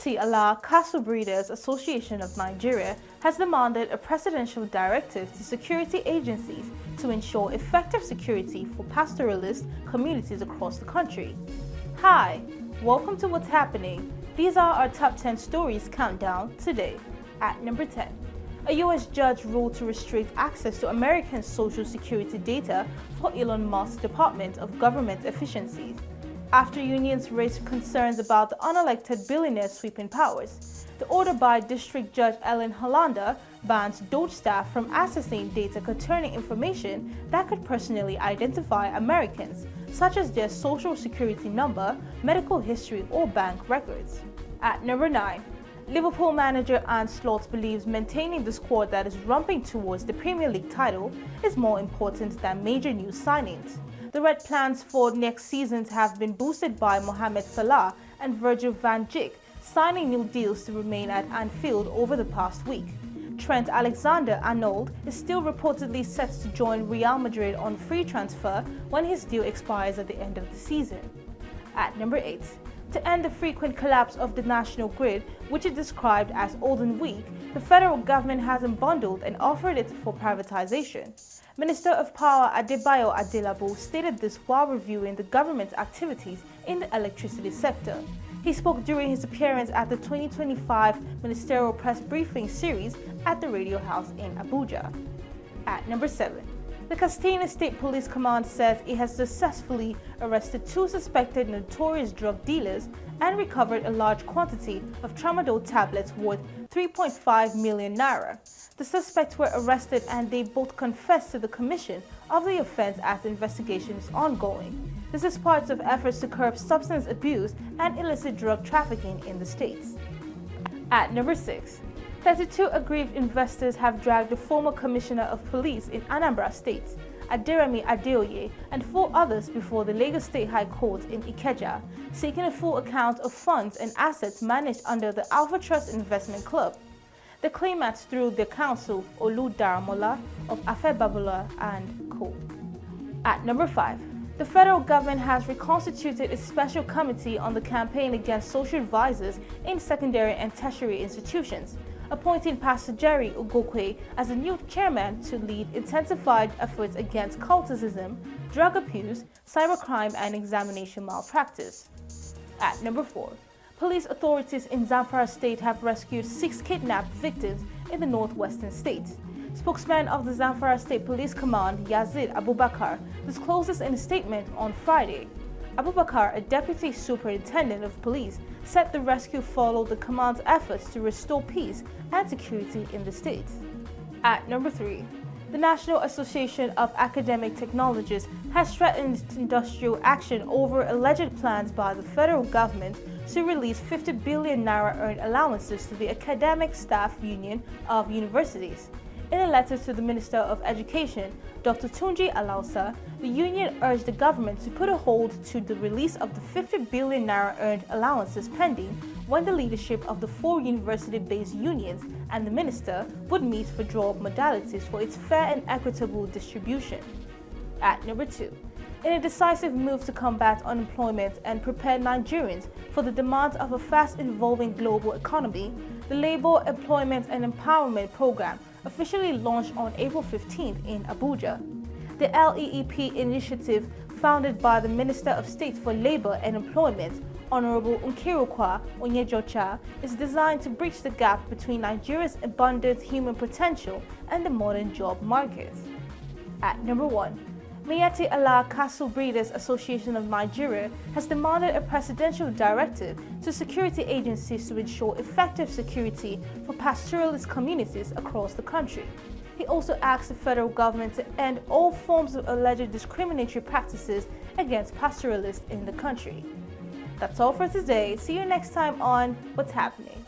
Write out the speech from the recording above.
Miyetti Allah Cattle Breeders Association of Nigeria has demanded a presidential directive to security agencies to ensure effective security for pastoralist communities across the country. Hi, welcome to What's Happening. These are our top 10 stories countdown today. At number 10, a U.S. judge ruled to restrict access to American Social Security data for Elon Musk's Department of Government Efficiencies, after unions raised concerns about the unelected billionaire's sweeping powers. The order by District Judge Ellen Hollander bans DOGE staff from accessing data concerning information that could personally identify Americans, such as their social security number, medical history, or bank records. At number 9, Liverpool manager Arne Slot believes maintaining the squad that is ramping towards the Premier League title is more important than major new signings. The Red plans for next season have been boosted by Mohamed Salah and Virgil van Dijk signing new deals to remain at Anfield over the past week. Trent Alexander-Arnold is still reportedly set to join Real Madrid on free transfer when his deal expires at the end of the season. At number 8, to end the frequent collapse of the national grid, which is described as old and weak, the federal government has unbundled and offered it for privatization. Minister of Power Adebayo Adelabu stated this while reviewing the government's activities in the electricity sector. He spoke during his appearance at the 2025 Ministerial Press Briefing Series at the Radio House in Abuja. At number 7, the Katsina State Police Command says it has successfully arrested 2 suspected notorious drug dealers and recovered a large quantity of tramadol tablets worth 3.5 million naira. The suspects were arrested and they both confessed to the commission of the offense as the investigation is ongoing. This is part of efforts to curb substance abuse and illicit drug trafficking in the states. At number 6, 32 aggrieved investors have dragged the former Commissioner of Police in Anambra State, Aderemi Adeoye, and 4 others before the Lagos State High Court in Ikeja, seeking a full account of funds and assets managed under the Alpha Trust Investment Club. The claimants through their counsel, Olu Daramola of Afebabula and Co. At number 5, the federal government has reconstituted a special committee on the campaign against social advisors in secondary and tertiary institutions, appointing Pastor Jerry Ugokwe as the new chairman to lead intensified efforts against cultism, drug abuse, cybercrime, and examination malpractice. At number 4, police authorities in Zamfara state have rescued 6 kidnapped victims in the northwestern state. Spokesman of the Zamfara State Police Command, Yazid Abubakar, disclosed this in a statement on Friday. Abubakar, a deputy superintendent of police, said the rescue followed the command's efforts to restore peace and security in the state. At number 3, the National Association of Academic Technologists has threatened industrial action over alleged plans by the federal government to release 50 billion naira earned allowances to the Academic Staff Union of Universities. In a letter to the Minister of Education, Dr. Tunji Alausa, the union urged the government to put a hold to the release of the 50 billion naira earned allowances pending when the leadership of the 4 university-based unions and the minister would meet for draw modalities for its fair and equitable distribution. At number 2, in a decisive move to combat unemployment and prepare Nigerians for the demands of a fast-evolving global economy, the Labour Employment and Empowerment Program officially launched on April 15th in Abuja. The LEEP initiative, founded by the Minister of State for Labour and Employment, Honorable Nkirokwa Onyejocha, is designed to bridge the gap between Nigeria's abundant human potential and the modern job market. At number 1, Miyetti Allah Cattle Breeders Association of Nigeria has demanded a presidential directive to security agencies to ensure effective security for pastoralist communities across the country. He also asked the federal government to end all forms of alleged discriminatory practices against pastoralists in the country. That's all for today. See you next time on What's Happening.